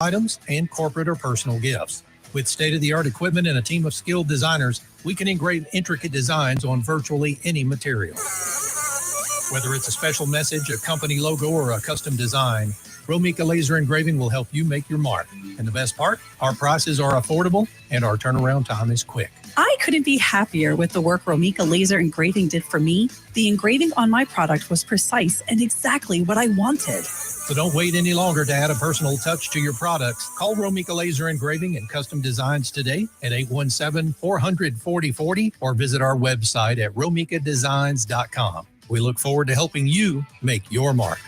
items and corporate or personal gifts. With state-of-the-art equipment and a team of skilled designers, we can engrave intricate designs on virtually any material. Whether it's a special message, a company logo, or a custom design, Romika Laser Engraving will help you make your mark. And the best part, our prices are affordable and our turnaround time is quick. I couldn't be happier with the work Romika Laser Engraving did for me. The engraving on my product was precise and exactly what I wanted. So don't wait any longer to add a personal touch to your products. Call Romika Laser Engraving and Custom Designs today at 817-400-4040 or visit our website at romikadesigns.com. We look forward to helping you make your mark.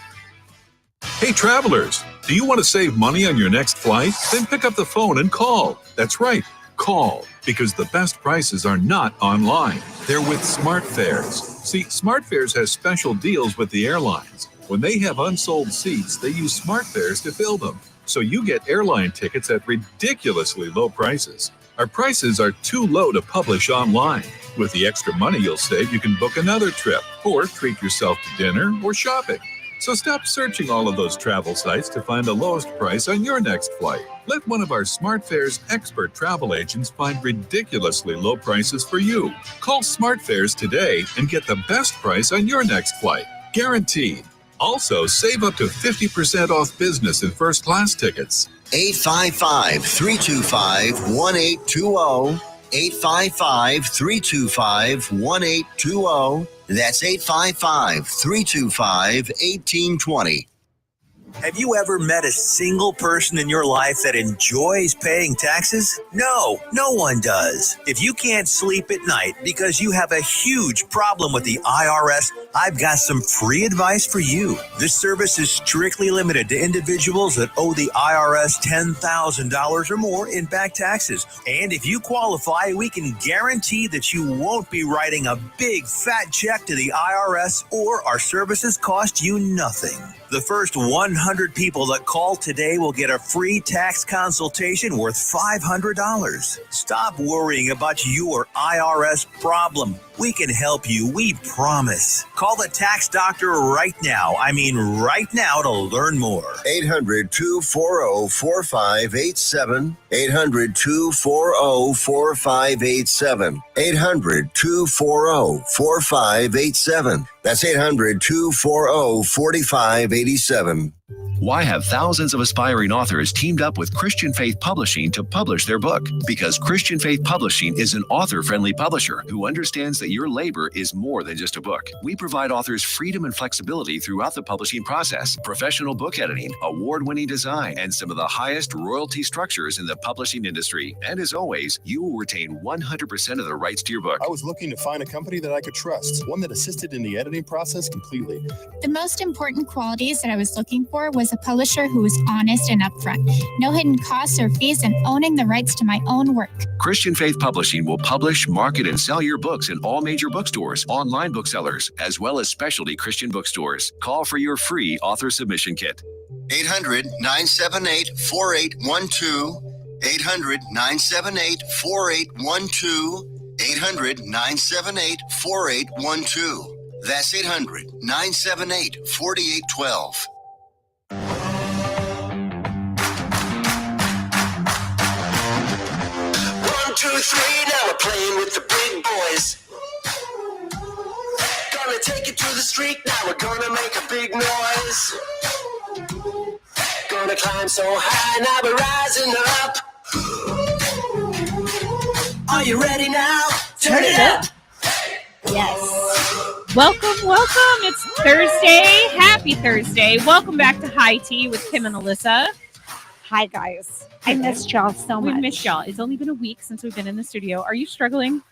Hey travelers, do you want to save money on your next flight? Then pick up the phone and call. That's right, call, because the best prices are not online. They're with SmartFares. See, SmartFares has special deals with the airlines. When they have unsold seats, they use SmartFares to fill them. So you get airline tickets at ridiculously low prices. Our prices are too low to publish online. With the extra money you'll save, you can book another trip or treat yourself to dinner or shopping. So stop searching all of those travel sites to find the lowest price on your next flight. Let one of our SmartFares expert travel agents find ridiculously low prices for you. Call SmartFares today and get the best price on your next flight. Guaranteed. Also, save up to 50% off business and first class tickets. 855-325-1820. 855-325-1820. That's 855-325-1820. Have you ever met a single person in your life that enjoys paying taxes? No one does. If you can't sleep at night because you have a huge problem with the IRS, I've got some free advice for you. This service is strictly limited to individuals that owe the IRS $10,000 or more in back taxes. And if you qualify, we can guarantee that you won't be writing a big fat check to the IRS, or our services cost you nothing. The first 100 people that call today will get a free tax consultation worth $500. Stop worrying about your IRS problem. We can help you, we promise. Call the tax doctor right now. I mean right now, to learn more. 800-240-4587. 800-240-4587. 800-240-4587. That's 800-240-4587. Why have thousands of aspiring authors teamed up with Christian Faith Publishing to publish their book? Because Christian Faith Publishing is an author-friendly publisher who understands that your labor is more than just a book. We provide authors freedom and flexibility throughout the publishing process, professional book editing, award-winning design, and some of the highest royalty structures in the publishing industry. And as always, you will retain 100% of the rights to your book. I was looking to find a company that I could trust, one that assisted in the editing process completely. The most important qualities that I was looking for was a publisher who was honest and upfront, no hidden costs or fees, and owning the rights to my own work. Christian Faith Publishing will publish, market, and sell your books in all major bookstores, online booksellers, as well as specialty Christian bookstores. Call for your free author submission kit. 800-978-4812. 800-978-4812. 800-978-4812. That's 800-978-4812. 1, 2, 3, now we're playing with the big boys. Gonna take it to the street, now we're gonna make a big noise. Gonna climb so high, now we're rising up. Are you ready now? Turn it up. Yes. Welcome. It's Thursday. Happy Thursday. Welcome back to High Tea with Kim and Alyssa. Hi, guys. I missed y'all so much. We missed y'all. It's only been a week since we've been in the studio. Are you struggling?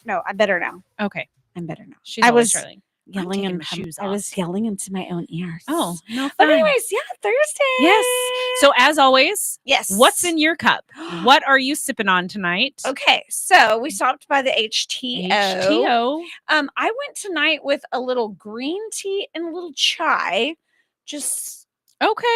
No, I'm better now. Okay. I'm better now. She's always struggling. Yelling in shoes. I was yelling into my own ears. Oh, no fun. But anyways, yeah, Thursday. Yes. So as always, yes. What's in your cup? What are you sipping on tonight? Okay, so we stopped by the HTO. I went tonight with a little green tea and a little chai. Just okay.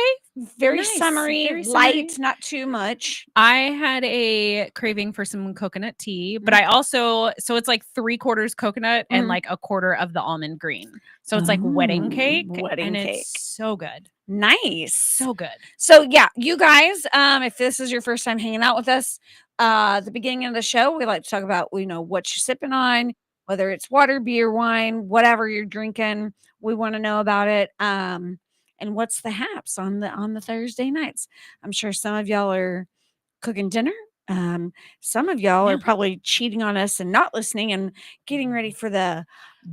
Very Nice. summery, Very light, summery. not too much. I had a craving for some coconut tea, but I also, so it's like 3/4 coconut and like 1/4 of the almond green. So it's like wedding cake. Wedding and cake. It's so good. Nice. So good. So yeah, you guys, if this is your first time hanging out with us, at the beginning of the show, we like to talk about, what you're sipping on, whether it's water, beer, wine, whatever you're drinking. We want to know about it. And what's the haps on the Thursday nights? I'm sure some of y'all are cooking dinner. Some of y'all are probably cheating on us and not listening and getting ready for the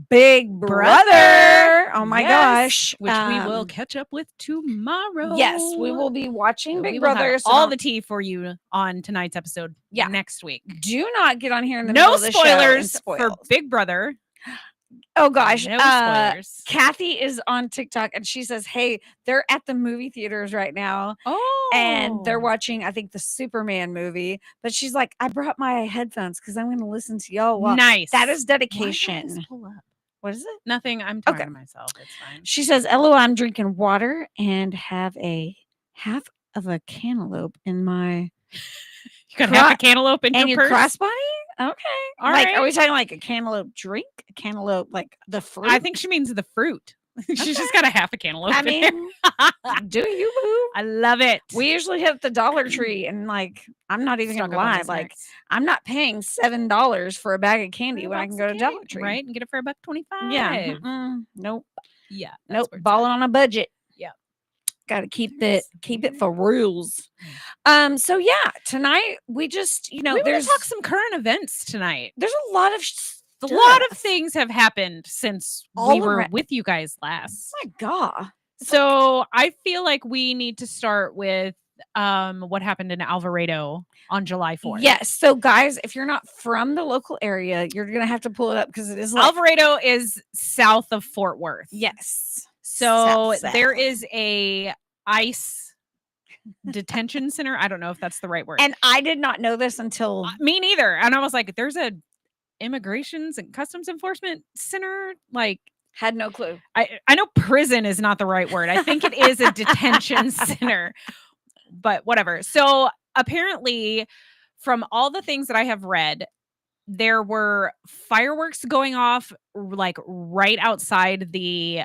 Big Brother. Oh my gosh. Which we will catch up with tomorrow. Yes, we will be watching Big We will have Brother. all the tea for you on tonight's episode next week. Do not get on here in the middle No of the show and spoilers spoil. for Big Brother. Oh gosh. No spoilers. Kathy is on TikTok and she says, hey, they're at the movie theaters right now. And they're watching, I think, the Superman movie. But she's like, I brought my headphones because I'm going to listen to y'all. Nice. That is dedication. What is it? Nothing. I'm talking to myself. It's fine. She says, LOL, I'm drinking water and have a half of a cantaloupe in my... You got half a cantaloupe in your purse? crossbody? Okay. All like, right. Are we talking like a cantaloupe drink? A cantaloupe, like the fruit? I think she means the fruit. She's just got a half a cantaloupe. I mean, do you, boo? I love it. We usually hit the Dollar Tree, and like, I'm not even gonna lie, like, I'm not paying $7 for a bag of candy when I can go to Dollar Tree, right? And get it for $1.25. Yeah. Nope. Yeah. Nope. Balling on a budget. Yeah. Got to keep it for rules. So yeah, tonight we just, we want to talk some current events tonight. There's a lot of a lot of things have happened since we were with you guys last. My God. So I feel like we need to start with what happened in Alvarado on July 4th. Yes. So guys, if you're not from the local area, you're going to have to pull it up because it is like... Alvarado is south of Fort Worth. Yes. So there is a ICE detention center. I don't know if that's the right word. And I did not know this until... Me neither. And I was like, there's a immigrations and customs enforcement center. Like, had no clue. I know prison is not the right word. I think it is a detention center, but whatever. So apparently, from all the things that I have read, there were fireworks going off like right outside the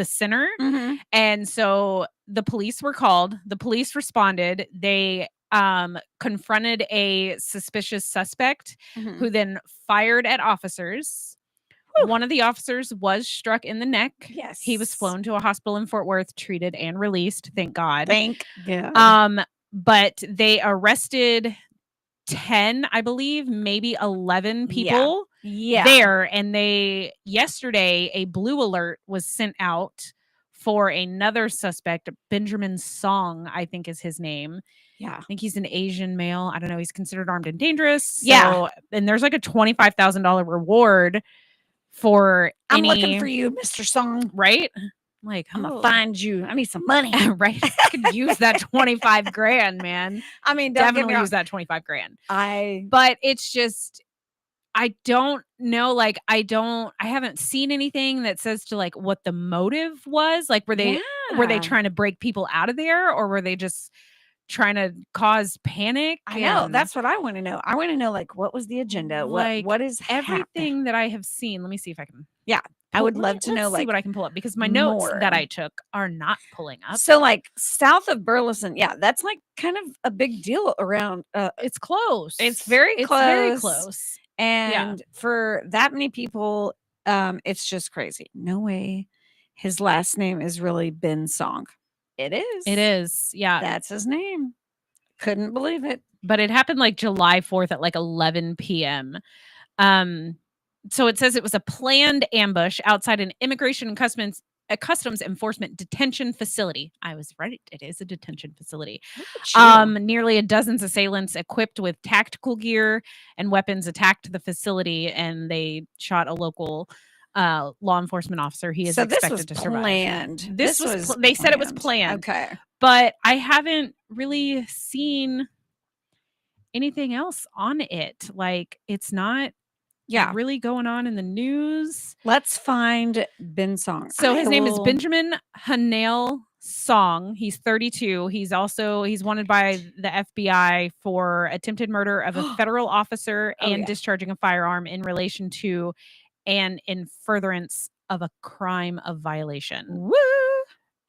center. Mm-hmm. And so the police were called. The police responded. They confronted a suspicious suspect who then fired at officers. One of the officers was struck in the neck. Yes. He was flown to a hospital in Fort Worth, treated and released. Thank God. Thank God. But they arrested 10, I believe, maybe 11 people there. And yesterday, a blue alert was sent out for another suspect, Benjamin Song, I think is his name. Yeah. I think he's an Asian male. I don't know. He's considered armed and dangerous. Yeah. And there's like a $25,000 reward for I'm looking for you, Mr. Song. Right? Like, I'm gonna find you. I need some money. Right? I could use that 25 grand, man. I mean, definitely use that 25 grand. But it's just, I don't know. Like, I haven't seen anything that says to like what the motive was. Like, were they trying to break people out of there, or were they just trying to cause panic? I know. That's what I want to know. I want to know, like, what was the agenda? Like, what is everything that I have seen? Let me see if I can. Yeah. I would love to know, like, see what I can pull up, because my notes that I took are not pulling up. So, like, south of Burleson, yeah, that's like kind of a big deal around. It's close. It's very close. Very close. And for that many people, it's just crazy. No way his last name is really Ben Song. It is. It is. Yeah. That's his name. Couldn't believe it. But it happened like July 4th at like 11 p.m. So it says it was a planned ambush outside an immigration and customs enforcement detention facility. I was right. It is a detention facility. Nearly a dozen assailants equipped with tactical gear and weapons attacked the facility, and they shot a local law enforcement officer. He is expected to survive. Planned. This was they said it was planned. Okay. But I haven't really seen anything else on it. Like, it's not really going on in the news. Let's find Ben Song. So his name is Benjamin Hanel Song. He's 32. He's wanted by the FBI for attempted murder of a federal officer and discharging a firearm in relation to and in furtherance of a crime of violation. Woo!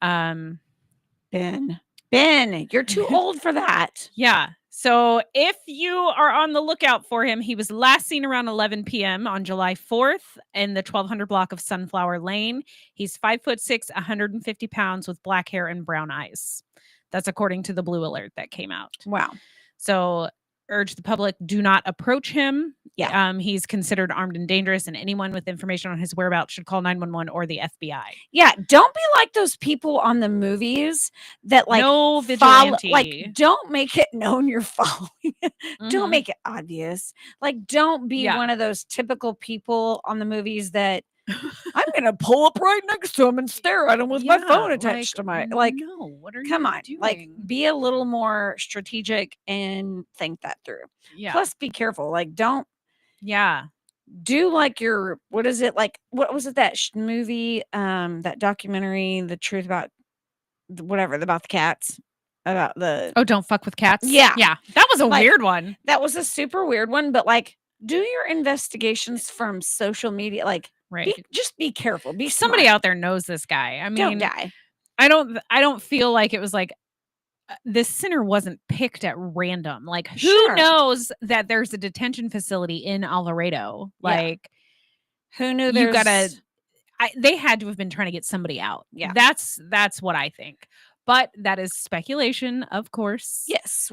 Ben, you're too old for that. Yeah. So if you are on the lookout for him, he was last seen around 11 p.m. on July 4th in the 1200 block of Sunflower Lane. He's 5'6", 150 pounds with black hair and brown eyes. That's according to the blue alert that came out. Wow. So urge the public, do not approach him. Yeah. He's considered armed and dangerous, and anyone with information on his whereabouts should call 911 or the FBI. Yeah, don't be like those people on the movies that like no vigilante. Like, don't make it known you're following. Don't make it obvious. Like, don't be one of those typical people on the movies that I'm gonna pull up right next to him and stare at him with my phone attached to my No, what are come you on, doing? like be a little more strategic and think that through. Yeah. Plus, be careful. Like, don't. Yeah. Do like your, what is it? Like, what was it? That movie, that documentary, The Truth About whatever, about the cats, about the. Oh, Don't Fuck with Cats. Yeah. Yeah. That was a weird one. That was a super weird one, but like, do your investigations from social media. Like, just be careful. Be somebody smart. out there knows this guy. I mean, don't die. I don't feel like it was like this sinner wasn't picked at random. Like, who knows that there's a detention facility in Alvarado? Like, who knew you gotta, they had to have been trying to get somebody out. Yeah. That's what I think. But that is speculation, of course. Yes.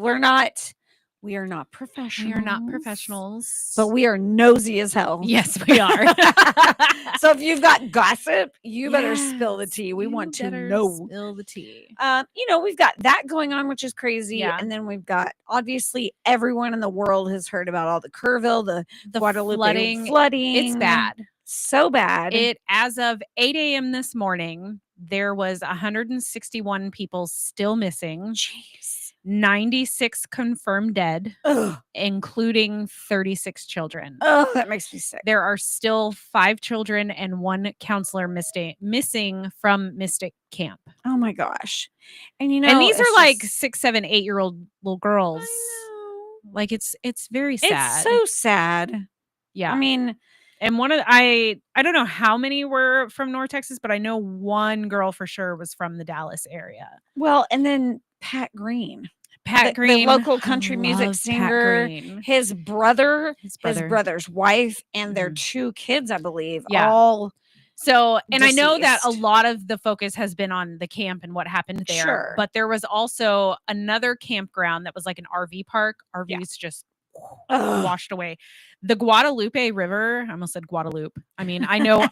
We are not professionals. We are not professionals. But we are nosy as hell. Yes, we are. So if you've got gossip, you better spill the tea. We want to know. Spill the tea. We've got that going on, which is crazy. Yeah. And then we've got, obviously, everyone in the world has heard about all the Kerrville, the Guadalupe flooding. It's bad. So bad. As of 8 a.m. this morning, there was 161 people still missing. Jeez. 96 confirmed dead, including 36 children. Oh, that makes me sick. There are still 5 children and 1 counselor missing from Mystic Camp. Oh my gosh. And and these are like 6, 7, 8-year-old little girls. Like it's very sad. It's so sad. Yeah. I mean, and one of I don't know how many were from North Texas, but I know one girl for sure was from the Dallas area. Well, and then Pat Green. Green, the local country music singer, his brother's wife, and their 2 kids, I believe, all. So, and deceased. I know that a lot of the focus has been on the camp and what happened there. Sure. But there was also another campground that was like an RV park. RVs just washed away. The Guadalupe River. I almost said Guadalupe. I mean, I know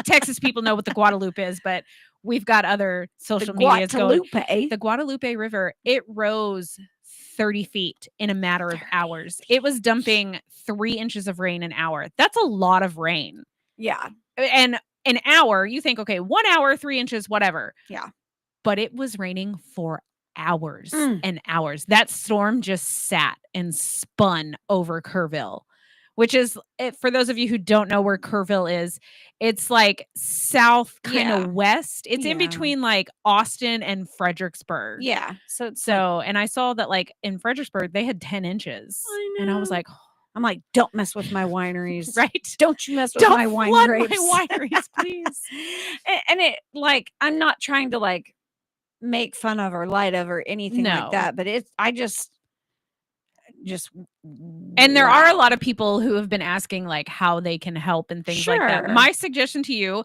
Texas people know what the Guadalupe is, but we've got other social media going. The Guadalupe River, it rose 30 feet in a matter of hours. It was dumping 3 inches of rain an hour. That's a lot of rain. Yeah. And an hour, you think, okay, 1 hour, 3 inches, whatever. Yeah. But it was raining for hours and hours. That storm just sat and spun over Kerrville, which is, for those of you who don't know where Kerrville is, it's like south, kind of west. It's in between like Austin and Fredericksburg. Yeah. So, and I saw that like in Fredericksburg, they had 10 inches. And I was like, I'm like, don't mess with my wineries. Right? Don't you mess with my wine grapes. My wineries, please. and it, like, I'm not trying to like make fun of or light of or anything like that, but I just and there are a lot of people who have been asking like how they can help and things like that. My suggestion to you,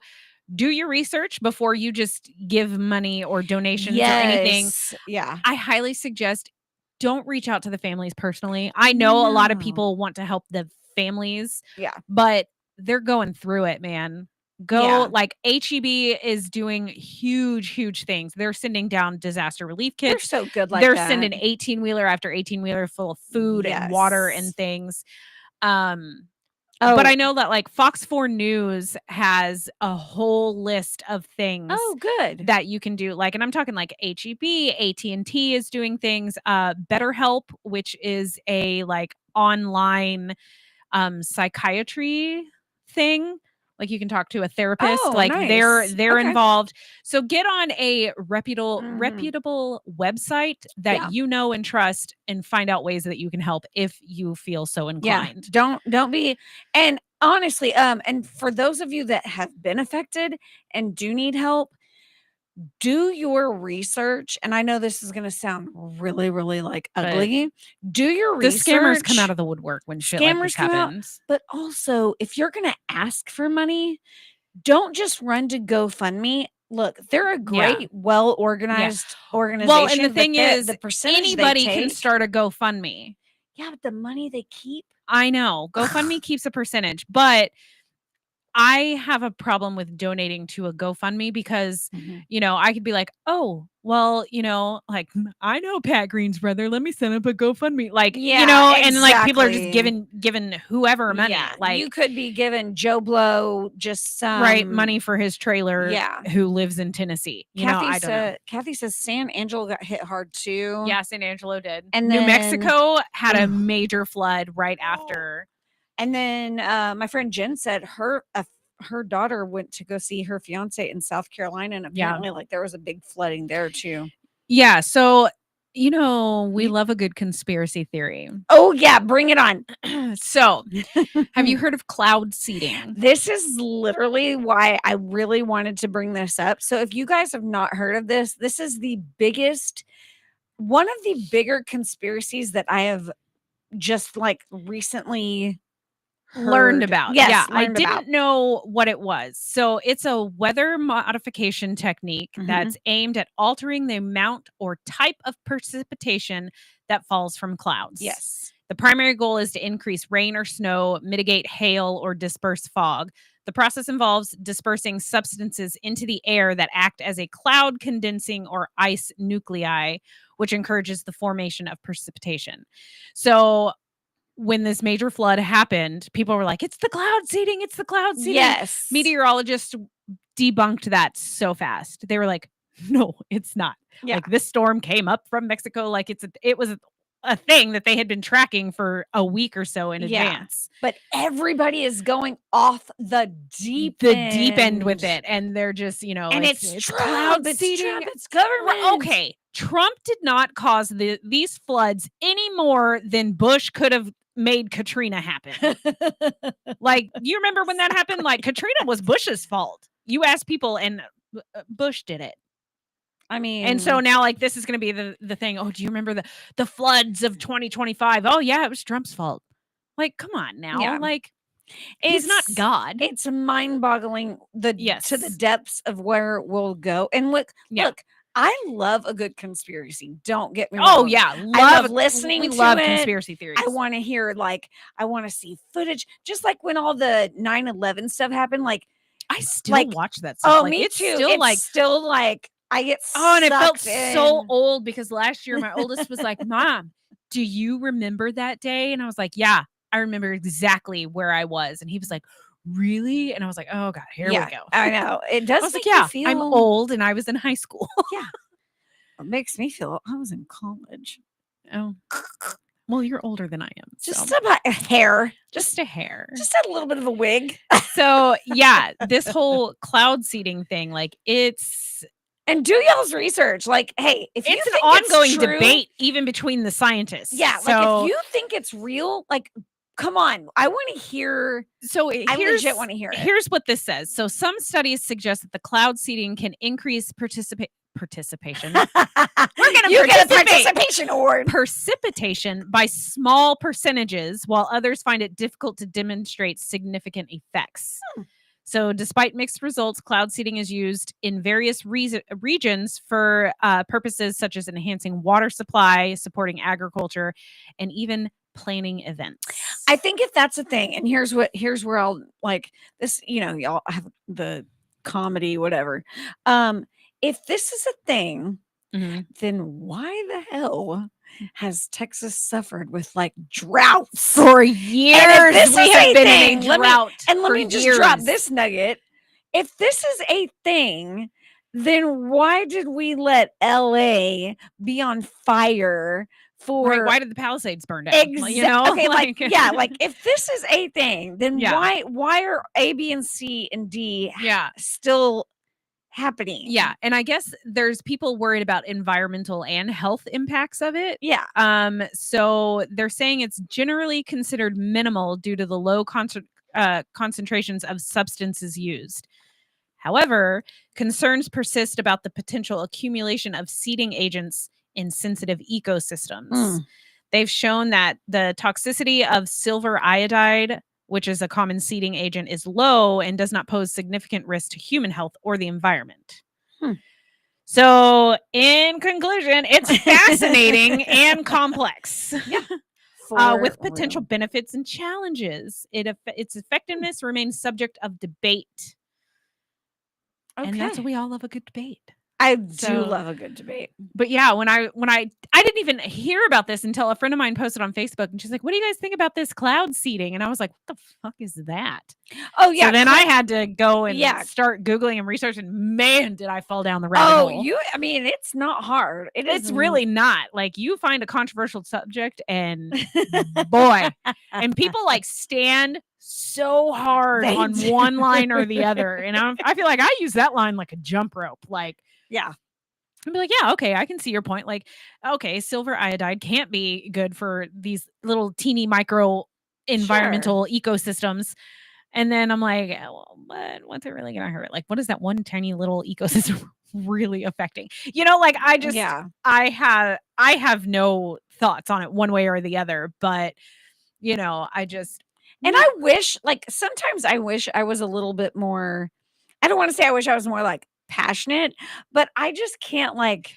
do your research before you just give money or donations or anything. Yeah. I highly suggest don't reach out to the families personally. I know a lot of people want to help the families. Yeah. But they're going through it, man. Like HEB is doing huge things. They're sending down disaster relief kits. They're so good like They're that. sending 18-wheeler after 18-wheeler full of food and water and things. But I know that like Fox 4 News has a whole list of things good that you can do. Like, and I'm talking like HEB, AT&T is doing things. BetterHelp, which is a like online psychiatry thing. Like you can talk to a therapist, they're involved. So get on a reputable website that you know and trust and find out ways that you can help if you feel so inclined. Yeah. Don't be, and honestly, and for those of you that have been affected and do need help, do your research. And I know this is going to sound really, really like ugly. Do your The research. scammers come out of the woodwork when shit like this Scammers come out, happens. but also, if you're going to ask for money, don't just run to GoFundMe. Look, they're a great, well-organized organization. Well, and the thing is, the percentage anybody they can take, start a GoFundMe. yeah, but the money they keep. I know. GoFundMe keeps a percentage, but I have a problem with donating to a GoFundMe because, you know, I could be like, oh, well, you know, like I know Pat Green's brother. Let me set up a GoFundMe. Like, you know, and like people are just giving whoever money. Yeah, like you could be giving Joe Blow just some money for his trailer. Yeah. Who lives in Tennessee. You know, I don't know. Kathy says San Angelo got hit hard too. Yeah, San Angelo did. And New then- Mexico had a major flood right after. And then my friend Jen said her daughter went to go see her fiance in South Carolina, and apparently like there was a big flooding there too. Yeah, so you know, we love a good conspiracy theory. Oh yeah, bring it on. So, have you heard of cloud seeding? This is literally why I really wanted to bring this up. So if you guys have not heard of this, this is one of the bigger conspiracies that I have just like recently learned about. Yes, yeah, I learned didn't about. know what it was. So it's a weather modification technique that's aimed at altering the amount or type of precipitation that falls from clouds. Yes. The primary goal is to increase rain or snow, mitigate hail, or disperse fog. The process involves dispersing substances into the air that act as a cloud condensing or ice nuclei, which encourages the formation of precipitation. So when this major flood happened, people were like, it's the cloud seeding. It's the cloud seeding. Yes. Meteorologists debunked that so fast. They were like, no, it's not. Yeah. Like this storm came up from Mexico. Like it was a thing that they had been tracking for a week or so in advance. But everybody is going off the deep end with it. And they're just, you know, and it's cloud seeding. Trump, it's government. Okay. Trump did not cause these floods any more than Bush could have made Katrina happen. Like, you remember when that happened? Like, Katrina was Bush's fault. You ask people, and Bush did it. I mean, and so now, like, this is going to be the thing. Oh, do you remember the floods of 2025? Oh, yeah, it was Trump's fault. Like, come on now. Yeah. Like, he's not God. It's mind-boggling to the depths of where we'll go. And look, I love a good conspiracy. Don't get me wrong. Oh yeah, I love listening we to love it. Conspiracy theories. I want to hear, like, I want to see footage. Just like when all the 9/11 stuff happened, like I still watch that stuff. Oh, like, me it's too. Still it's still like I get and it felt sucked in. so old because last year my oldest was like, "Mom, do you remember that day?" And I was like, "Yeah, I remember exactly where I was." And he was like, "Really?" And I was like, "Oh God, here we go." I know. It does I was make like, "Yeah, you feel I'm old and I was in high school." Yeah. It makes me feel I was in college. Oh. Well, you're older than I am. Just so. about a hair. Just a hair. Just a little bit of a wig. So yeah, this whole cloud seeding thing, like it's and do y'all's research. Like, hey, if you it's an think ongoing it's true, debate even between the scientists. Yeah, so, like if you think it's real, like come on. I want to hear. So I legit want to hear it. Here's what this says. So some studies suggest that the cloud seeding can increase participation. We're gonna get a participation award. Precipitation by small percentages, while others find it difficult to demonstrate significant effects. So, despite mixed results, cloud seeding is used in various regions for purposes such as enhancing water supply, supporting agriculture, and even planning events. I think if that's a thing, and here's where I'll like this. You know, y'all have the comedy, whatever. If this is a thing, then why the hell has Texas suffered with like droughts for years? And if this we is have a been thing, in a drought. Let me just drop this nugget. If this is a thing, then why did we let LA be on fire? Why did the Palisades burn down? Exactly. You know? Okay, like if this is a thing, then why are A, B, and C and D still happening? Yeah. And I guess there's people worried about environmental and health impacts of it. Yeah. So they're saying it's generally considered minimal due to the low concentrations of substances used. However, concerns persist about the potential accumulation of seeding agents in sensitive ecosystems. They've shown that the toxicity of silver iodide, which is a common seeding agent, is low and does not pose significant risk to human health or the environment. So, in conclusion, it's fascinating and complex. With potential benefits and challenges. Its effectiveness remains subject of debate. And that's what we all love, a good debate. I do love a good debate. But yeah, when I didn't even hear about this until a friend of mine posted on Facebook, and she's like, "What do you guys think about this cloud seeding?" And I was like, "What the fuck is that?" Oh yeah. So then I had to go and start Googling and researching. Man, did I fall down the rabbit hole. I mean, it's not hard. It's really not. Like, you find a controversial subject and boy, and people like stand so hard on one line or the other. And I feel like I use that line like a jump rope. Like, yeah. I'd be like, yeah, okay, I can see your point. Like, okay, silver iodide can't be good for these little teeny micro environmental ecosystems. And then I'm like, well, but what's it really going to hurt? Like, what is that one tiny little ecosystem really affecting? You know, like, I just, I have no thoughts on it one way or the other, but you know, and I wish, like, sometimes I wish I was a little bit more, I don't want to say I wish I was more like passionate, but I just can't like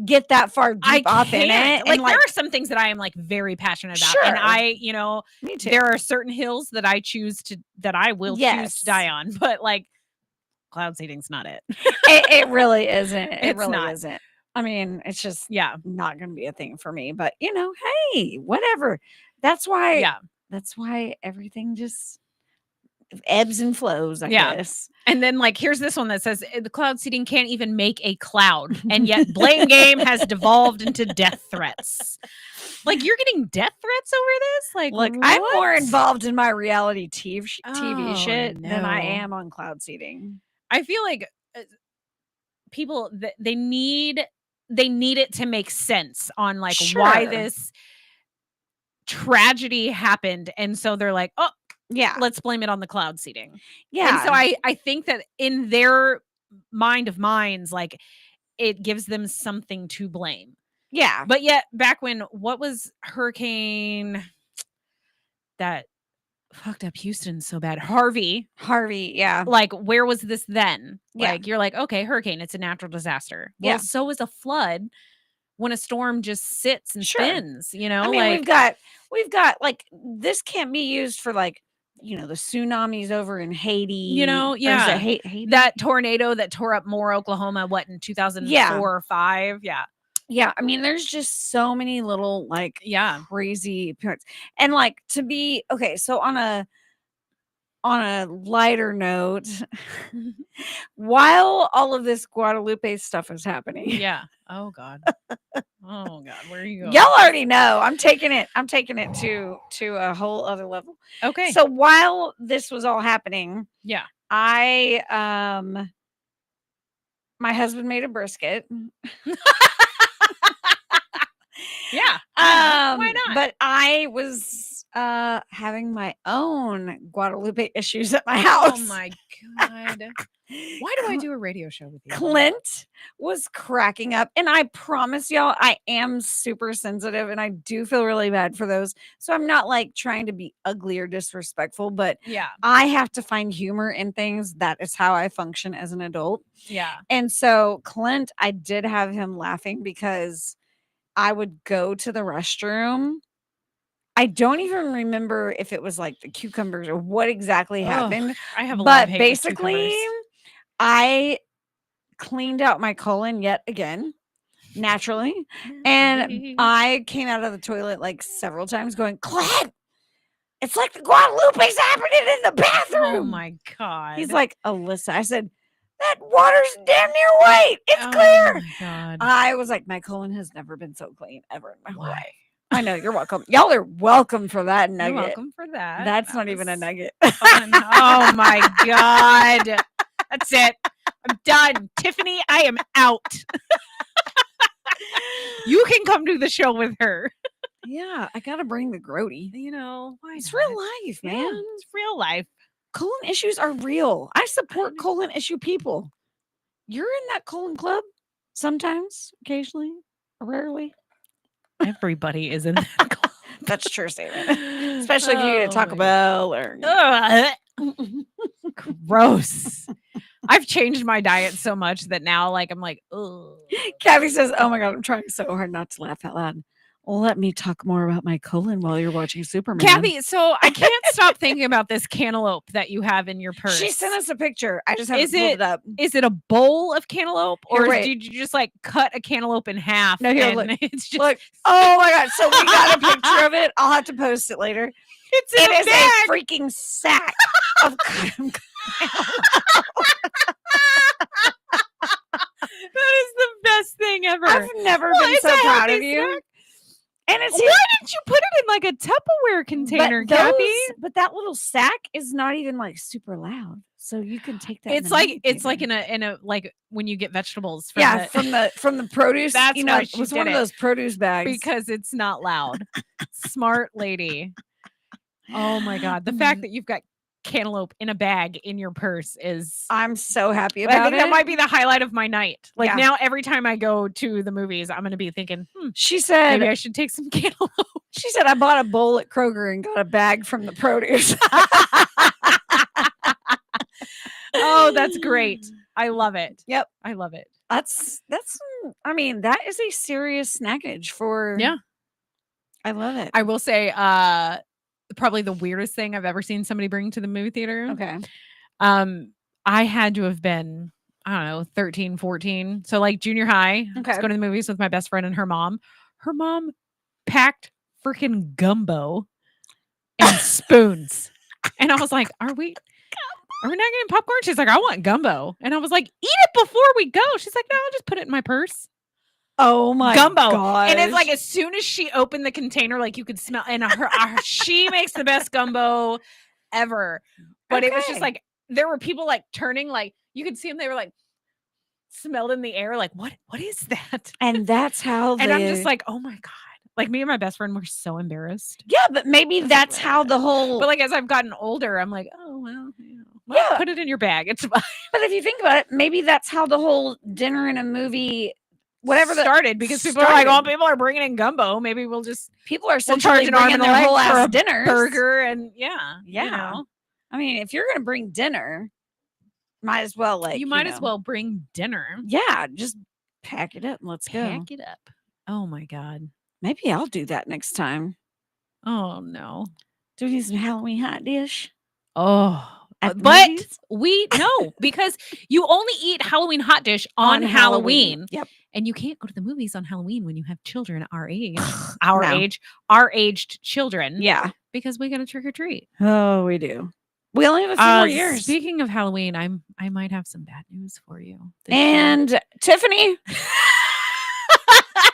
get that far deep off in it. Like, there are some things that I am like very passionate about. And I, you know, me too. There are certain hills that I choose to die on, but like cloud seeding's not it. It really isn't. It It's really not. isn't. I mean, it's just not going to be a thing for me, but you know, hey, whatever. That's why everything just ebbs and flows, I guess. And then like, here's this one that says the cloud seeding can't even make a cloud. And yet blame game has devolved into death threats. Like, you're getting death threats over this? Like, look, what? I'm more involved in my reality TV shit than I no. am on cloud seeding. I feel like people, they need it to make sense on like why this tragedy happened. And so they're like, oh, yeah, let's blame it on the cloud seeding. Yeah. And so I think that in their mind of minds, like, it gives them something to blame. Yeah. But yet back when, what was hurricane that fucked up Houston so bad? Harvey. Yeah. Like, where was this then? Yeah. Like, you're like, okay, hurricane, it's a natural disaster. Well, so is a flood when a storm just sits and spins, you know? I mean, like, we've got like, this can't be used for like, you know, the tsunamis over in Haiti. You know, Haiti? That tornado that tore up Moore, Oklahoma, in 2004 or 5? Yeah. Yeah. I mean, there's just so many little like crazy parts. And like, to be okay, so on a lighter note, while all of this Guadalupe stuff is happening. Yeah. Oh God. Oh God. Where are you going? Y'all already know. I'm taking it to a whole other level. Okay. So while this was all happening, I my husband made a brisket. Why not? But I was having my own Guadalupe issues at my house. Oh my God. Why do I do a radio show with you? Clint was cracking up. And I promise y'all, I am super sensitive and I do feel really bad for those. So I'm not like trying to be ugly or disrespectful, but I have to find humor in things. That is how I function as an adult. Yeah. And so Clint, I did have him laughing because I would go to the restroom. I don't even remember if it was like the cucumbers or what exactly happened. I have a but lot of hate with basically, cucumbers. I cleaned out my colon yet again, naturally. And I came out of the toilet like several times going, Clint, it's like the Guadalupe's happening in the bathroom. Oh my God. He's like, Alyssa, I said, that water's damn near white. It's clear. Oh my God. I was like, my colon has never been so clean ever in my whole life. I know, you're welcome. Y'all are welcome for that nugget. You're welcome for that. That's not even a nugget. Oh my God. That's it. I'm done. Tiffany, I am out. You can come to the show with her. Yeah, I gotta bring the grody. You know, it's real life, man. Yeah, it's real life. colon issues are real. I support colon issue people. You're in that colon club sometimes, occasionally, rarely. Everybody is in that club. That's a true statement. Especially if you eat at Taco Bell or gross. I've changed my diet so much that now I'm like, ugh. Kathy says, "Oh my god, I'm trying so hard not to laugh out loud." Well, let me talk more about my colon while you're watching Superman. Kathy, so I can't stop thinking about this cantaloupe that you have in your purse. She sent us a picture. I just haven't pulled it up. Is it a bowl of cantaloupe, or Here, wait. did you just cut a cantaloupe in half? No, here, and look. It's just Look. Oh my god! So we got a picture of it. I'll have to post it later. It is a freaking sack of That is the best thing ever. I've never been so proud of you. Snack. And it's why didn't you put it in a Tupperware container, Kathy? But that little sack is not even super loud, so you can take that. It's like in a when you get vegetables. From the produce. That's why it was one of those produce bags because it's not loud. Smart lady. Oh my god, the fact that you've got cantaloupe in a bag in your purse is I'm so happy about I think it. that might be the highlight of my night. Yeah. Now every time I go to the movies, I'm going to be thinking, she said maybe I should take some cantaloupe. She said I bought a bowl at Kroger and got a bag from the produce. Oh, that's great. I love it. Yep. I love it. That's I mean, that is a serious snackage for I love it. I will say probably the weirdest thing I've ever seen somebody bring to the movie theater. Okay. I had to have been, I don't know, 13, 14. So junior high. Okay. I was going to the movies with my best friend and her mom. Her mom packed freaking gumbo and spoons. And I was like, are we not getting popcorn? She's like, I want gumbo. And I was like, eat it before we go. She's like, no, I'll just put it in my purse. Oh my gumbo. gosh. And it's as soon as she opened the container, you could smell, and she makes the best gumbo ever. But it was just there were people turning, you could see them, they were smelled in the air, what is that? And that's how and I'm just like, oh my God. Me and my best friend were so embarrassed. Yeah, but maybe that's how the whole But as I've gotten older, I'm like, oh well, put it in your bag. It's fine. But if you think about it, maybe that's how the whole dinner in a movie whatever started because people are like, oh, people are bringing in gumbo. Maybe people are we'll charge an arm and their whole ass for a dinner burger and I mean, if you're gonna bring dinner, might as well you might as well bring dinner. Yeah, just pack it up and let's go. Pack it up. Oh my God. Maybe I'll do that next time. Oh no. Do we need some Halloween hot dish? Oh. But we know because you only eat Halloween hot dish on Halloween. Yep. And you can't go to the movies on Halloween when you have children our age. No. Our aged children. Yeah. Because we got to trick or treat. Oh, we do. We only have a few more years. Speaking of Halloween, I might have some bad news for you. And Tiffany,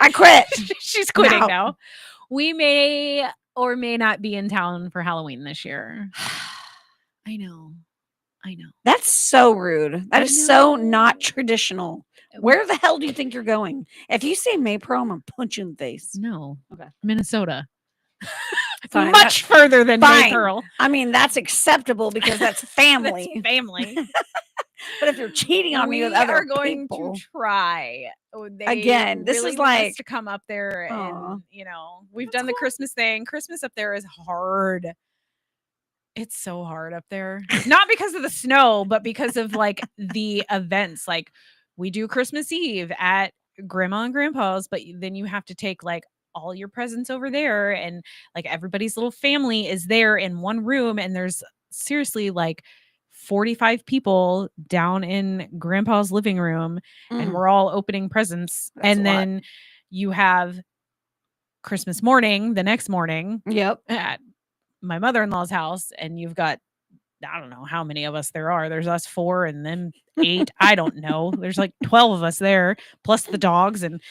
I quit. She's quitting now. We may or may not be in town for Halloween this year. I know. That's so rude. That is so not traditional. Where the hell do you think you're going? If you say Maypro, I'm gonna punch you in the face. No. Okay. Minnesota. Fine. Much further than Maypearl. I mean, that's acceptable because that's family. That's family. But if you're cheating on me with other are going people, to try. Again, this is want us to come up there Aw. and we've done the Christmas thing. Christmas up there is hard. It's so hard up there. Not because of the snow, but because of the events. We do Christmas Eve at Grandma and Grandpa's, but then you have to take all your presents over there, and everybody's little family is there in one room, and there's seriously 45 people down in Grandpa's living room, and we're all opening presents. That's and a then you have Christmas morning, the next morning, at my mother-in-law's house, and you've got, I don't know how many of us there are. There's us 4 and then 8. I don't know. There's 12 of us there, plus the dogs, and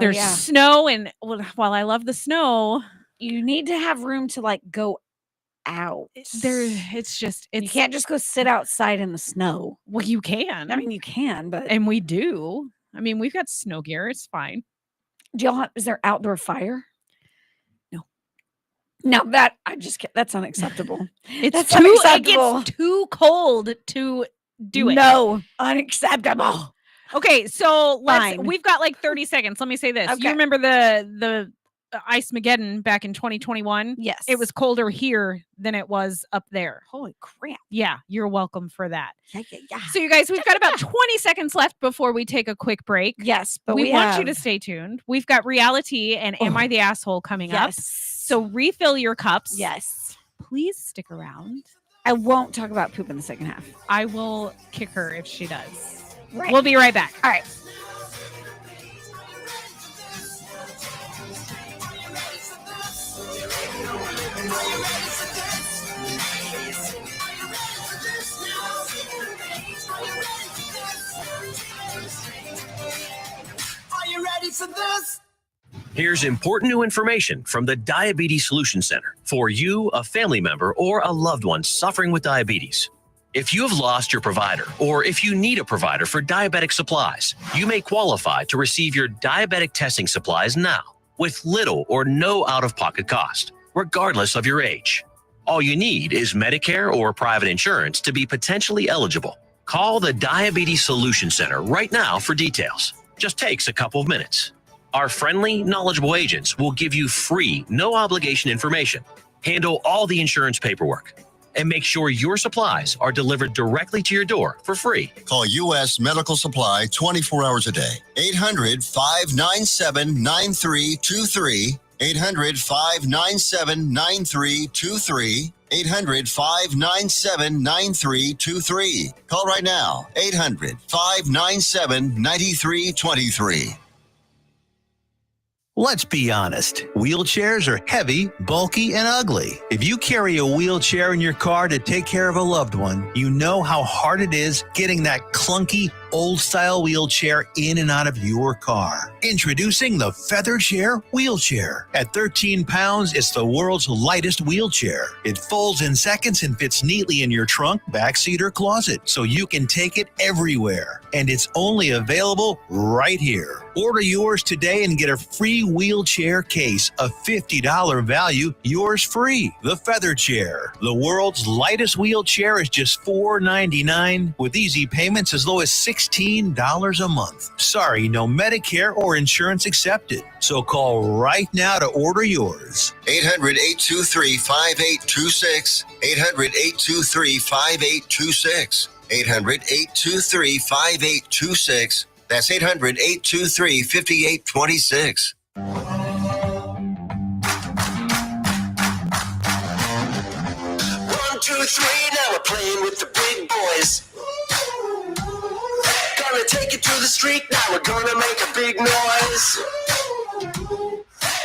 there's snow. And while I love the snow, you need to have room to go out. You can't just go sit outside in the snow. Well, you can. I mean, you can, but and we do. I mean, we've got snow gear. It's fine. Do y'all is there outdoor fire? Now that I just can't, that's unacceptable. It's That's too. unacceptable. It gets too cold to do it. No, unacceptable. Okay, so Fine. we've got like 30 seconds. Let me say this. Okay. You remember the Ice-mageddon back in 2021? Yes. It was colder here than it was up there. Holy crap. Yeah, you're welcome for that. Yeah. So you guys, we've got about 20 seconds left before we take a quick break. Yes, but we want you have- to stay tuned. We've got reality and Am I the Asshole coming up. So refill your cups. Yes. Please stick around. I won't talk about poop in the second half. I will kick her if she does. Right. We'll be right back. All right. Are you ready for this? Here's important new information from the Diabetes Solution Center for you, a family member, or a loved one suffering with diabetes. If you have lost your provider, or if you need a provider for diabetic supplies, you may qualify to receive your diabetic testing supplies now with little or no out-of-pocket cost, regardless of your age. All you need is Medicare or private insurance to be potentially eligible. Call the Diabetes Solution Center right now for details. Just takes a couple of minutes. Our friendly, knowledgeable agents will give you free, no-obligation information, handle all the insurance paperwork, and make sure your supplies are delivered directly to your door for free. Call U.S. Medical Supply 24 hours a day. 800-597-9323. 800-597-9323. 800-597-9323. Call right now. 800-597-9323. Let's be honest. Wheelchairs are heavy, bulky, and ugly. If you carry a wheelchair in your car to take care of a loved one, you know how hard it is getting that clunky, old-style wheelchair in and out of your car. Introducing the Feather Chair Wheelchair. At 13 pounds, it's the world's lightest wheelchair. It folds in seconds and fits neatly in your trunk, backseat, or closet, so you can take it everywhere. And it's only available right here. Order yours today and get a free wheelchair case, a $50 value, yours free. The Feather Chair. The world's lightest wheelchair is just $4.99 with easy payments as low as $16 a month. Sorry, no Medicare or insurance accepted. So call right now to order yours. 800-823-5826. 800-823-5826. 800-823-5826. That's 800-823-5826. 1, 2, 3, now we're playing with the big boys. Gonna take it to the street, now we're gonna make a big noise.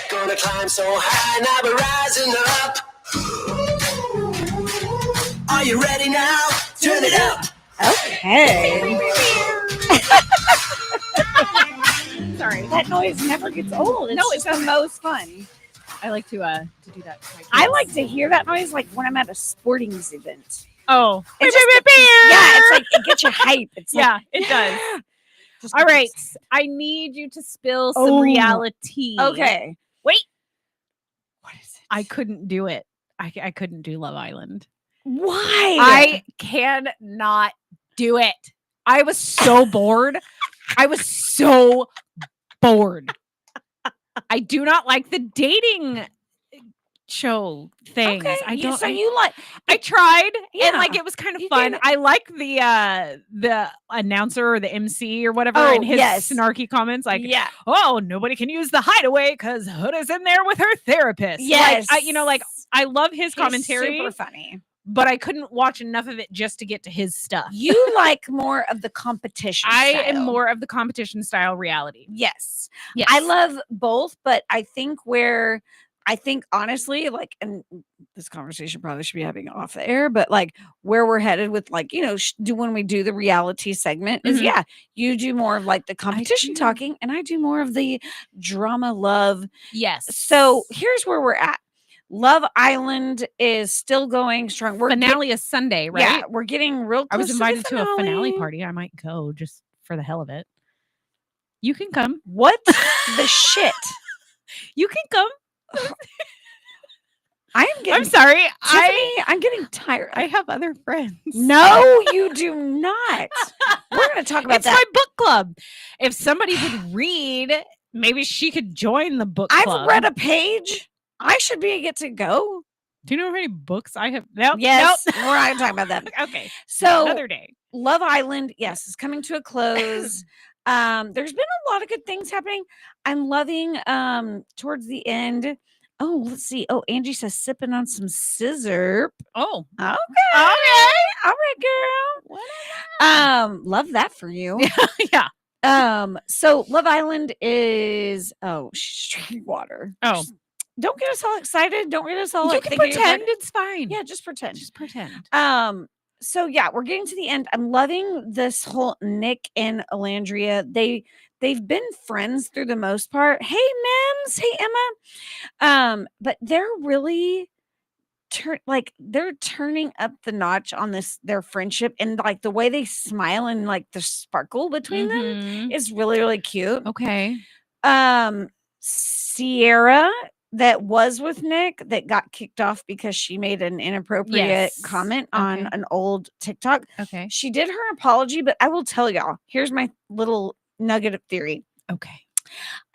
Gonna climb so high, now we're rising up. Are you ready now? Turn it up. Okay. Sorry. That noise never gets old. It's the most fun. I like to do that. I like to hear that noise like when I'm at a sporting event. Oh, It just gets, yeah, it's like it gets you hype. It's yeah, like, it does. Just All gets- right, I need you to spill some Oh, reality. Okay. Wait. What is it? I couldn't do it. I couldn't do Love Island. Why? I cannot do it. I was so bored. I was so bored. I do not like the dating show things. Okay. I don't. So you like? I tried, Yeah. and like it was kind of You fun. did. I like the announcer or the MC or whatever, Oh, and his yes. snarky comments like, Yeah. "Oh, nobody can use the hideaway because Hood is in there with her therapist." Yes. like, I love his He's commentary, super funny. but I couldn't watch enough of it just to get to his stuff. You like more of the competition. I style. am more of the competition style reality. Yes. Yes, I love both, but I think honestly, like, and this conversation probably should be having off the air, but like where we're headed with like, when we do the reality segment is, Mhm. yeah, you do more of like the competition do. talking and I do more of the drama love. Yes. So here's where we're at. Love Island is still going strong. We're finale is Sunday, right? Yeah, we're getting real I close was invited to the to a finale party. I might go just for the hell of it. You can come. What the shit? You can come. I'm getting. I'm sorry. Tiffany, I'm getting tired. I have other friends. No, you do not. We're going to talk about It's that. my book club. If somebody would read, maybe she could join the book club. I've read a page. I should be get to go. Do you know how many books I have? Nope. Yes. Nope. We're not going to talk about that. Okay. So Another day. Love Island, yes, is coming to a close. There's been a lot of good things happening. I'm loving towards the end. Oh, let's see. Oh, Angie says sipping on some scissor. Oh. Okay. Okay. All right, girl. Love that for you. Yeah. So Love Island is she's drinking water. Oh. Don't get us all excited. Don't get us all You like can thinking you're pretend pregnant. it's fine. Yeah, just pretend. Just pretend. So yeah, we're getting to the end. I'm loving this whole Nick and Alandria. They've been friends through the most part. Hey Mims, hey Emma. But they're really they're turning up the notch on their friendship, and like the way they smile and like the sparkle between them is really, really cute. Okay. Sierra, that was with Nick, that got kicked off because she made an inappropriate comment on an old TikTok. Okay. She did her apology, but I will tell y'all, here's my little nugget of theory. Okay.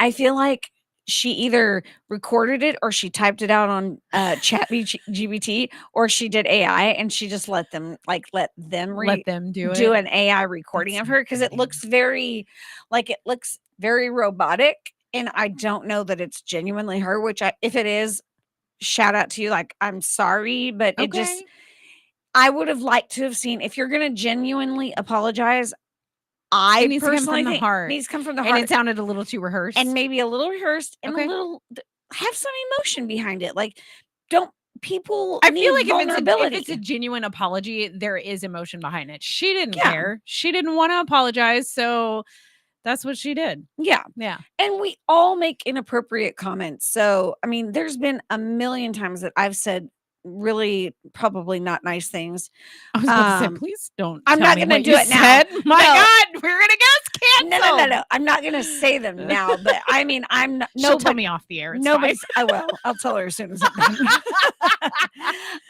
I feel like she either recorded it or she typed it out on chat GBT, or she did AI and she just let them do an AI recording of her, because it looks very robotic. And I don't know that it's genuinely her, which if it is, shout out to you. Like, I'm sorry, but I would have liked to have seen, if you're going to genuinely apologize, I needs to come personally from the think heart. needs to come from the And heart. it sounded a little too rehearsed. And maybe a little rehearsed and a little, have some emotion behind it. Like, people I need feel like vulnerability. if it's a genuine apology, there is emotion behind it. She didn't care. She didn't want to apologize. So that's what she did. Yeah. Yeah. And we all make inappropriate comments. So, I mean, there's been a million times that I've said really probably not nice things. I was about to say, please don't. I'm not going to do it now. My God, we're going to get canceled. No. I'm not going to say them now, but I mean, I'm not. She'll tell me off the air. It's Nobody's. fine. I will. I'll tell her as soon as I'm